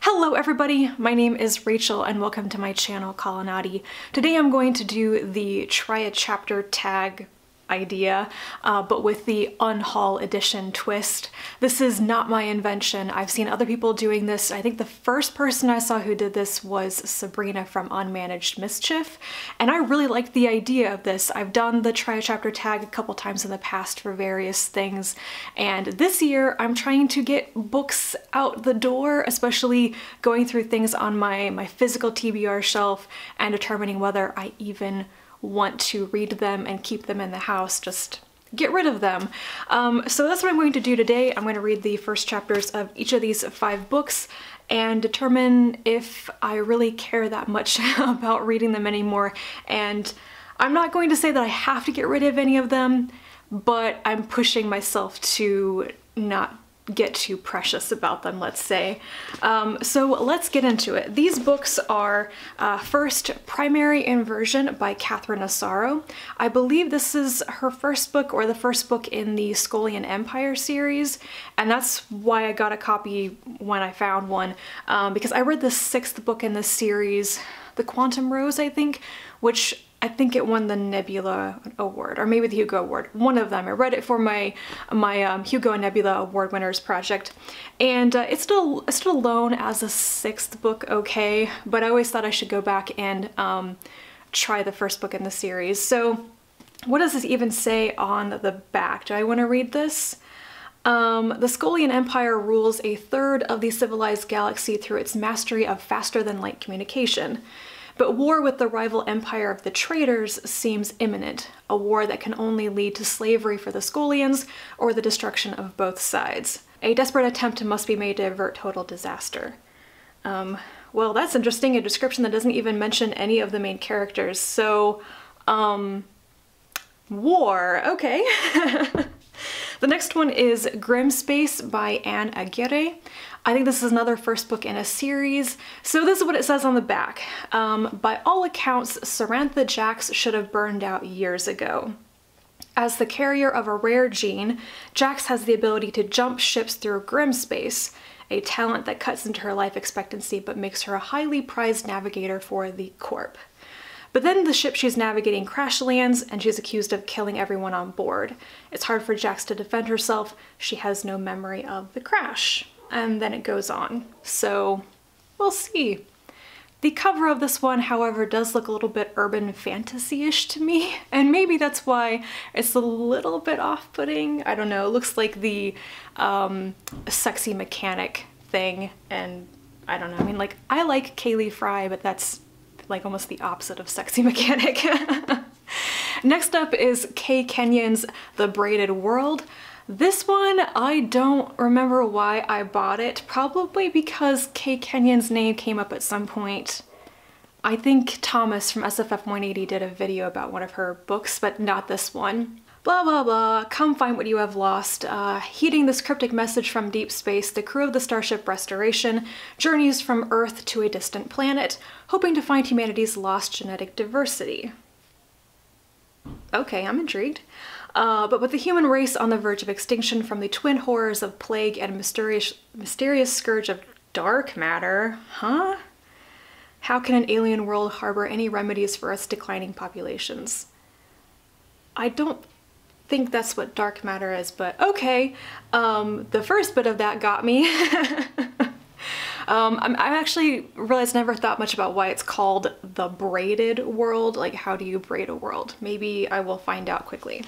Hello everybody, my name is Rachel and welcome to my channel Colonati. Today I'm going to do the try a chapter tag idea, but with the Unhaul edition twist. This is not my invention. I've seen other people doing this. I think the first person I saw who did this was Sabrina from Unmanaged Mischief, and I really like the idea of this. I've done the try a chapter tag a couple times in the past for various things, and this year I'm trying to get books out the door, especially going through things on my physical TBR shelf and determining whether I even want to read them and keep them in the house, just get rid of them. So that's what I'm going to do today. I'm going to read the first chapters of each of these 5 books and determine if I really care that much about reading them anymore. And I'm not going to say that I have to get rid of any of them, but I'm pushing myself to not get too precious about them, let's say. So let's get into it. These books are first, Primary Inversion by Catherine Asaro. I believe this is her first book or the first book in the Skolian Empire series, and that's why I got a copy when I found one, because I read the 6th book in this series, The Quantum Rose, I think, which I think it won the Nebula Award, or maybe the Hugo Award, one of them. I read it for my Hugo and Nebula Award winners project, and it's still known as a 6th book, okay, but I always thought I should go back and try the first book in the series. So what does this even say on the back? Do I want to read this? The Skolian Empire rules a third of the civilized galaxy through its mastery of faster-than-light communication. But war with the rival empire of the traitors seems imminent, a war that can only lead to slavery for the Skolians or the destruction of both sides. A desperate attempt must be made to avert total disaster. Well, that's interesting, a description that doesn't even mention any of the main characters, so, war, okay. The next one is Grim Space by Anne Aguirre. I think this is another first book in a series. So this is what it says on the back. By all accounts, Sarantha Jax should have burned out years ago. As the carrier of a rare gene, Jax has the ability to jump ships through grim space, a talent that cuts into her life expectancy but makes her a highly prized navigator for the Corp. But then the ship she's navigating crash lands and she's accused of killing everyone on board. It's hard for Jax to defend herself. She has no memory of the crash. And then it goes on. So we'll see. The cover of this one, however, does look a little bit urban fantasy-ish to me, and maybe that's why it's a little bit off-putting. I don't know, it looks like the sexy mechanic thing, and I don't know, I mean, like, I like Kaylee Fry, but that's like almost the opposite of sexy mechanic. Next up is Kay Kenyon's The Braided World. This one, I don't remember why I bought it, probably because Kay Kenyon's name came up at some point. I think Thomas from SFF 180 did a video about one of her books, but not this one. Blah blah blah, come find what you have lost. Heeding this cryptic message from deep space, the crew of the starship Restoration journeys from Earth to a distant planet, hoping to find humanity's lost genetic diversity. Okay, I'm intrigued. But with the human race on the verge of extinction from the twin horrors of plague and mysterious scourge of dark matter, huh? How can an alien world harbor any remedies for Earth's declining populations? I don't think that's what dark matter is, but okay. The first bit of that got me. I actually realized I never thought much about why it's called The Braided World. Like, how do you braid a world? Maybe I will find out quickly.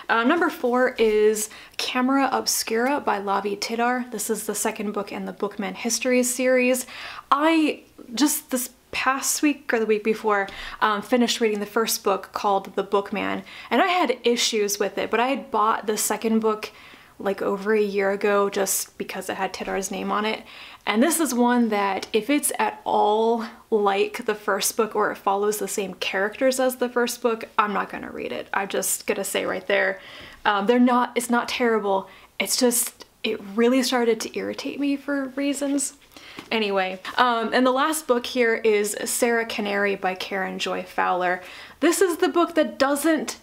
Number 4 is Camera Obscura by Lavi Tidar. This is the 2nd book in the Bookman Histories series. I just this past week or the week before finished reading the first book called The Bookman, and I had issues with it, but I had bought the 2nd book like over a year ago just because it had Tidar's name on it. And this is one that if it's at all like the first book or it follows the same characters as the first book, I'm not gonna read it. I'm just gonna say right there, it's not terrible. It's just, it really started to irritate me for reasons. Anyway, and the last book here is Sarah Canary by Karen Joy Fowler. This is the book that doesn't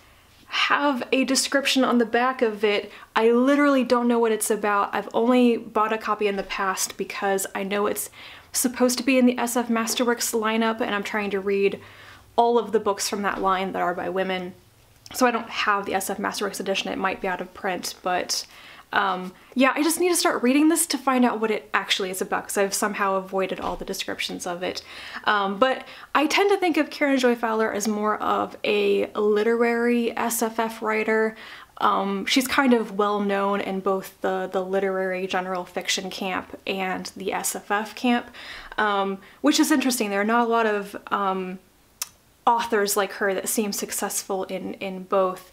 have a description on the back of it. I literally don't know what it's about. I've only bought a copy in the past because I know it's supposed to be in the SF Masterworks lineup, and I'm trying to read all of the books from that line that are by women. So I don't have the SF Masterworks edition. It might be out of print, but yeah, I just need to start reading this to find out what it actually is about, because I've somehow avoided all the descriptions of it. But I tend to think of Karen Joy Fowler as more of a literary SFF writer. She's kind of well known in both the literary general fiction camp and the SFF camp, which is interesting. There are not a lot of authors like her that seem successful in both.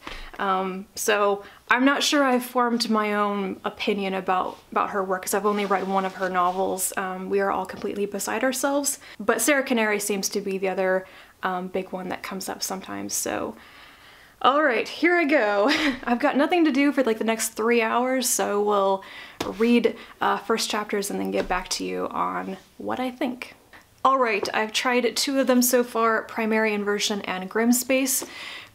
So I'm not sure I've formed my own opinion about her work, because I've only read one of her novels, We Are All Completely Beside Ourselves, but Sarah Canary seems to be the other big one that comes up sometimes. So alright, here I go. I've got nothing to do for like the next 3 hours, so we'll read first chapters and then get back to you on what I think. Alright, I've tried 2 of them so far, Primary Inversion and Grimspace.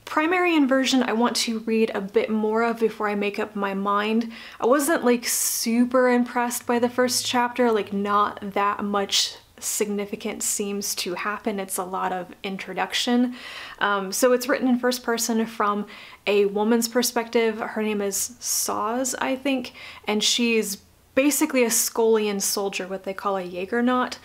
Primary Inversion I want to read a bit more of before I make up my mind. I wasn't like super impressed by the first chapter, like not that much significant seems to happen. It's a lot of introduction. So it's written in first person from a woman's perspective. Her name is Saz, I think, and she's basically a Skolian soldier, what they call a Jaegernaut.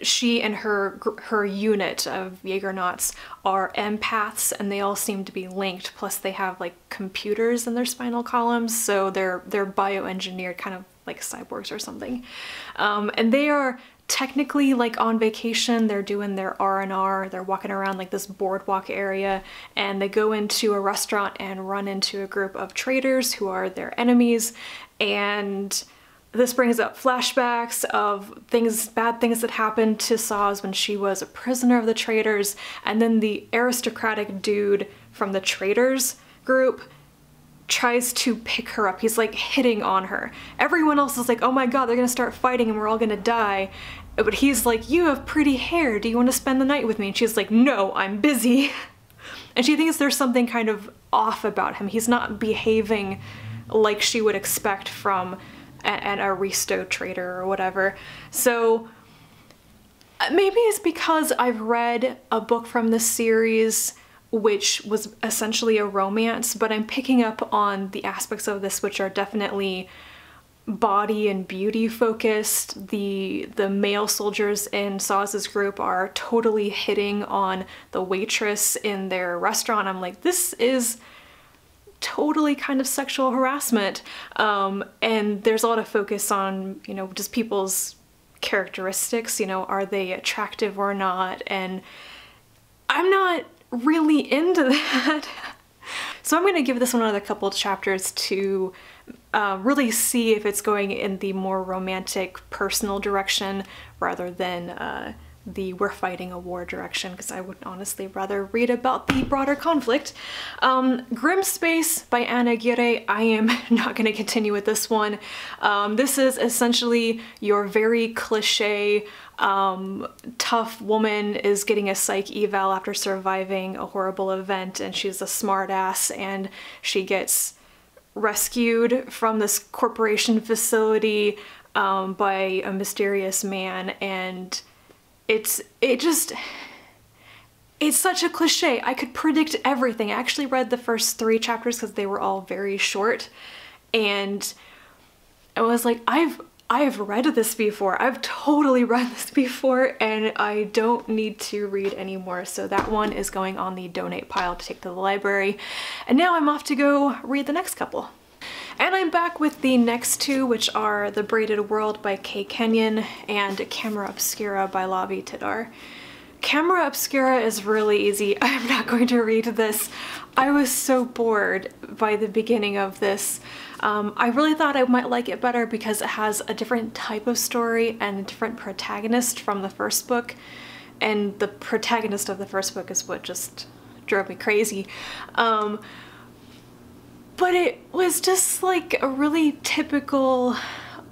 She and her unit of Jaegernauts are empaths, and they all seem to be linked, plus they have like computers in their spinal columns, so they're bioengineered, kind of like cyborgs or something. And they are technically like on vacation. They're doing their R&R, they're walking around like this boardwalk area, and they go into a restaurant and run into a group of traders who are their enemies, and this brings up flashbacks of bad things that happened to Saz when she was a prisoner of the traders, and then the aristocratic dude from the traders group tries to pick her up. He's like hitting on her. Everyone else is like, oh my god, they're gonna start fighting and we're all gonna die. But he's like, you have pretty hair, do you want to spend the night with me? And she's like, no, I'm busy. And she thinks there's something kind of off about him. He's not behaving like she would expect from an aristo trader or whatever. So maybe it's because I've read a book from this series which was essentially a romance, but I'm picking up on the aspects of this which are definitely body and beauty focused. The male soldiers in Saz's group are totally hitting on the waitress in their restaurant. I'm like, this is totally kind of sexual harassment. And there's a lot of focus on, you know, just people's characteristics, you know, are they attractive or not? And I'm not really into that. So I'm going to give this one another couple of chapters to really see if it's going in the more romantic, personal direction rather than the we're fighting a war direction, because I would honestly rather read about the broader conflict. Grimspace by Anna Aguirre, I am not going to continue with this one. This is essentially your very cliche tough woman is getting a psych eval after surviving a horrible event, and she's a smartass, and she gets rescued from this corporation facility by a mysterious man, and it's such a cliche. I could predict everything. I actually read the first 3 chapters because they were all very short, and I was like, I've read this before. I've totally read this before, and I don't need to read anymore. So that one is going on the donate pile to take to the library. And now I'm off to go read the next couple. And I'm back with the next 2, which are The Braided World by Kay Kenyon and Camera Obscura by Lavi Tidar. Camera Obscura is really easy. I'm not going to read this. I was so bored by the beginning of this. I really thought I might like it better because it has a different type of story and a different protagonist from the first book. And the protagonist of the first book is what just drove me crazy. But it was just like a really typical,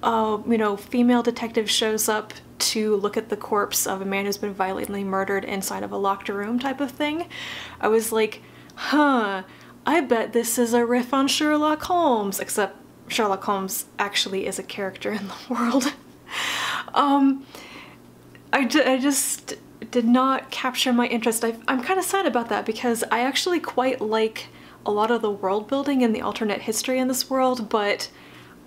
you know, female detective shows up to look at the corpse of a man who's been violently murdered inside of a locked room type of thing. I was like, huh, I bet this is a riff on Sherlock Holmes, except Sherlock Holmes actually is a character in the world. I just did not capture my interest. I'm kind of sad about that because I actually quite like a lot of the world building and the alternate history in this world, but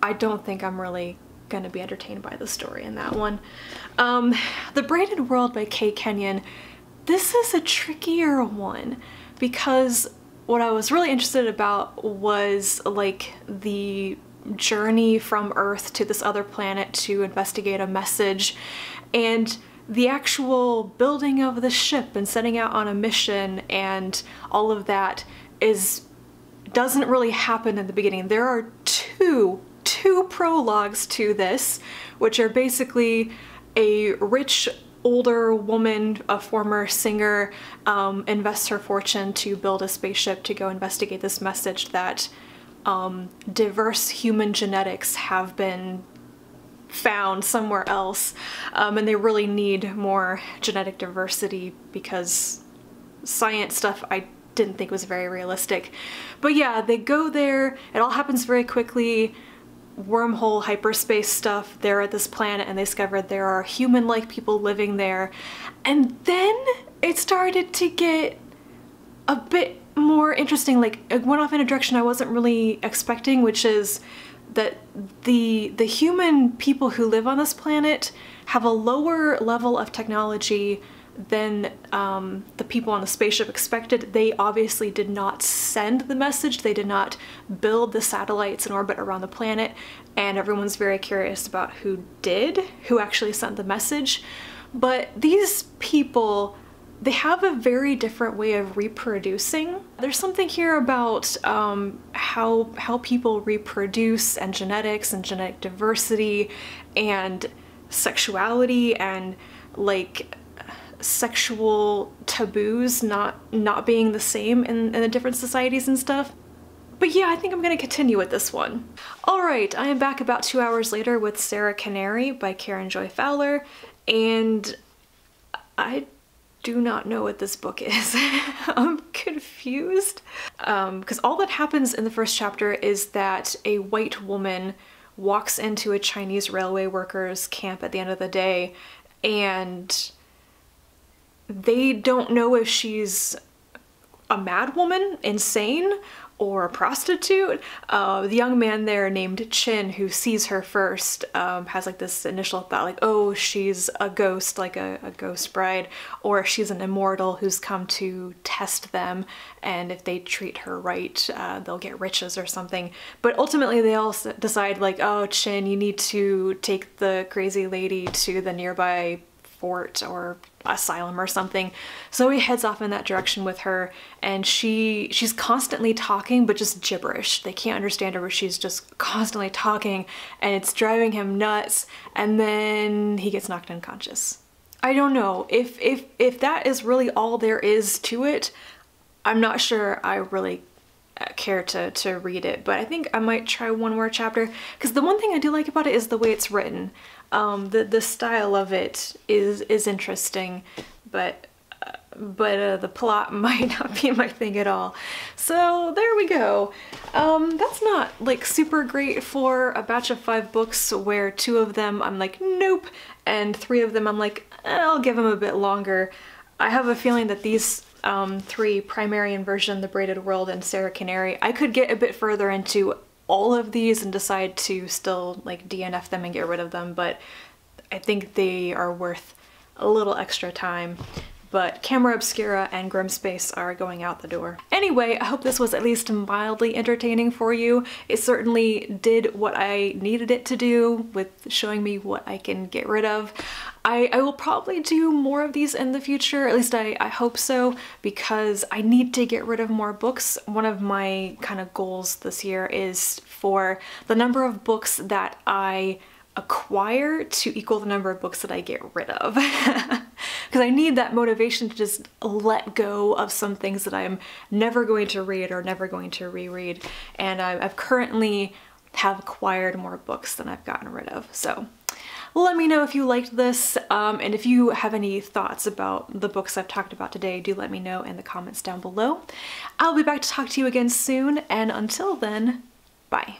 I don't think I'm really gonna be entertained by the story in that one. The Braided World by Kay Kenyon. This is a trickier one because what I was really interested about was like the journey from Earth to this other planet to investigate a message, and the actual building of the ship and setting out on a mission and all of that doesn't really happen in the beginning. There are two prologues to this, which are basically a rich older woman, a former singer, invests her fortune to build a spaceship to go investigate this message that diverse human genetics have been found somewhere else, and they really need more genetic diversity because science stuff I didn't think was very realistic. But yeah, they go there, it all happens very quickly, wormhole hyperspace stuff, they're at this planet and they discovered there are human-like people living there, and then it started to get a bit more interesting. Like, it went off in a direction I wasn't really expecting, which is that the human people who live on this planet have a lower level of technology than the people on the spaceship expected. They obviously did not send the message, they did not build the satellites in orbit around the planet, and everyone's very curious about who actually sent the message. But these people, they have a very different way of reproducing. There's something here about how people reproduce, and genetics and genetic diversity and sexuality and like sexual taboos not being the same in the different societies and stuff. But yeah, I think I'm gonna continue with this one. Alright, I am back about 2 hours later with Sarah Canary by Karen Joy Fowler, and I do not know what this book is. I'm confused. Because all that happens in the first chapter is that a white woman walks into a Chinese railway workers camp at the end of the day, and they don't know if she's a mad woman, insane, or a prostitute. The young man there named Chin, who sees her first, has like this initial thought like, oh, she's a ghost, like a ghost bride, or she's an immortal who's come to test them, and if they treat her right, they'll get riches or something. But ultimately they all decide like, oh, Chin, you need to take the crazy lady to the nearby fort or asylum or something. So he heads off in that direction with her, and she's constantly talking but just gibberish. They can't understand her, but she's just constantly talking, and it's driving him nuts, and then he gets knocked unconscious. I don't know if that is really all there is to it. I'm not sure I really care to read it, but I think I might try one more chapter, because the one thing I do like about it is the way it's written. The style of it is interesting, but the plot might not be my thing at all. So there we go. That's not like super great for a batch of 5 books where 2 of them I'm like, nope, and 3 of them I'm like, I'll give them a bit longer. I have a feeling that these 3, Primary Inversion, The Braided World, and Sarah Canary, I could get a bit further into all of these and decide to still like DNF them and get rid of them, but I think they are worth a little extra time. But Camera Obscura and Grimspace are going out the door. Anyway, I hope this was at least mildly entertaining for you. It certainly did what I needed it to do with showing me what I can get rid of. I will probably do more of these in the future, at least I hope so, because I need to get rid of more books. One of my kind of goals this year is for the number of books that I acquire to equal the number of books that I get rid of. Because I need that motivation to just let go of some things that I'm never going to read or never going to reread, and I've currently have acquired more books than I've gotten rid of. So let me know if you liked this, and if you have any thoughts about the books I've talked about today, do let me know in the comments down below. I'll be back to talk to you again soon, and until then, bye.